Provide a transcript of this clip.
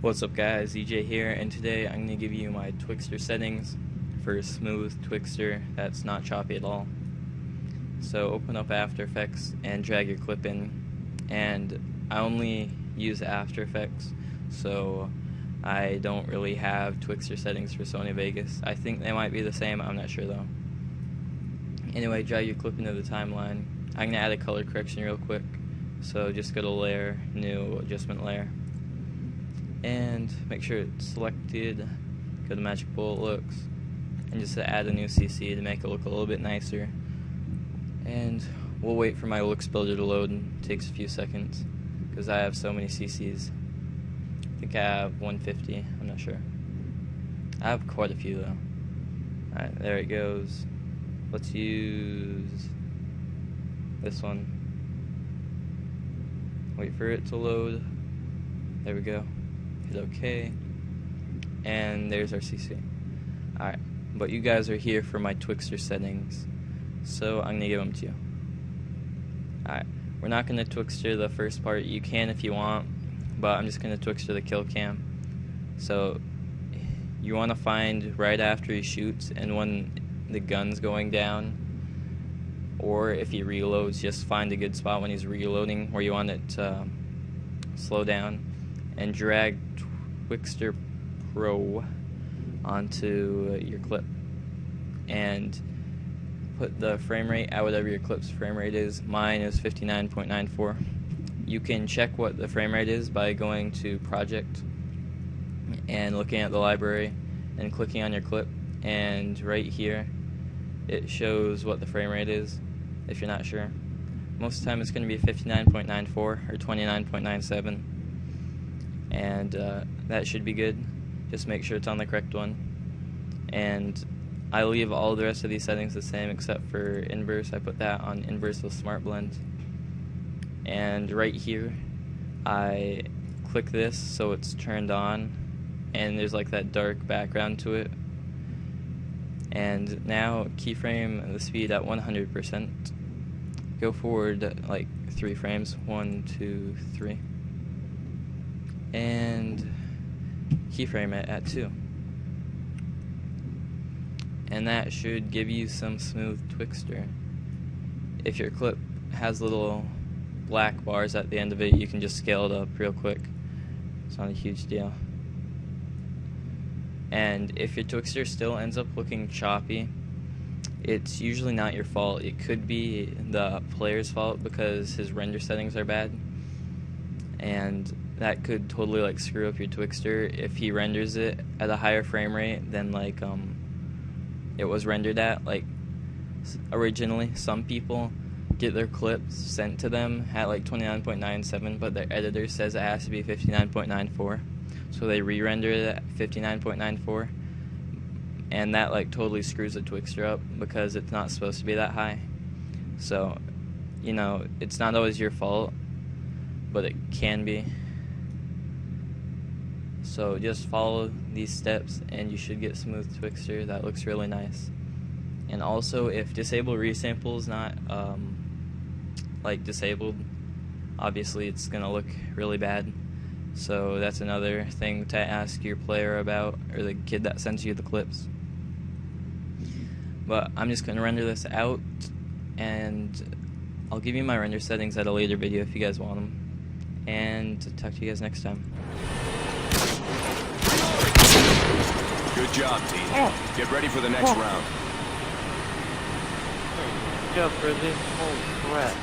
What's up guys, EJ here, and today I'm going to give you my Twixtor settings for smooth Twixtor that's not choppy at all. So open up After Effects and drag your clip in, and I only use After Effects, so I don't really have Twixtor settings for Sony Vegas. I think they might be the same, I'm not sure though. Anyway, drag your clip into the timeline. I'm going to add a color correction real quick, so just go to Layer, New, Adjustment Layer. And make sure it's selected, go to Magic Bullet Looks, and just add a new CC to make it look a little bit nicer. And we'll wait for my looks builder to load, and it takes a few seconds because I have so many CCs. I think I have 150, I'm not sure. I have quite a few though. Alright, there it goes. Let's use this one. Wait for it to load. There we go. Hit OK, and there's our CC. Alright, but you guys are here for my Twixtor settings, so I'm going to give them to you. Alright, we're not going to Twixtor the first part. You can if you want, but I'm just going to Twixtor the kill cam. So you want to find right after he shoots and when the gun's going down, or if he reloads, just find a good spot when he's reloading where you want it to slow down, and drag Twixtor Pro onto your clip and put the frame rate at whatever your clip's frame rate is. Mine is 59.94. You can check what the frame rate is by going to Project and looking at the library and clicking on your clip, and right here it shows what the frame rate is if you're not sure. Most of the time it's going to be 59.94 or 29.97. and that should be good. Just make sure it's on the correct one. And I leave all the rest of these settings the same except for inverse. I put that on inverse with Smart Blend. And right here I click this so it's turned on, and there's like that dark background to it. And now keyframe the speed at 100%. Go forward like 3 frames, 1, 2, 3. And keyframe it at 2. And that should give you some smooth Twixtor. If your clip has little black bars at the end of it, you can just scale it up real quick. It's not a huge deal. And if your Twixtor still ends up looking choppy, it's usually not your fault. It could be the player's fault because his render settings are bad, and that could totally like screw up your Twixtor if he renders it at a higher frame rate than like it was rendered at. Like originally, some people get their clips sent to them at like 29.97, but their editor says it has to be 59.94, so they re-render it at 59.94, and that like totally screws the Twixtor up because it's not supposed to be that high. So, you know, it's not always your fault, but it can be. So just follow these steps and you should get smooth Twixtor that looks really nice. And also, if disable resample is not like disabled, obviously it's gonna look really bad. So that's another thing to ask your player about, or the kid that sends you the clips. But I'm just gonna render this out, and I'll give you my render settings at a later video if you guys want them. And talk to you guys next time. Good job, team. Get ready for the next round. Good job for this whole threat.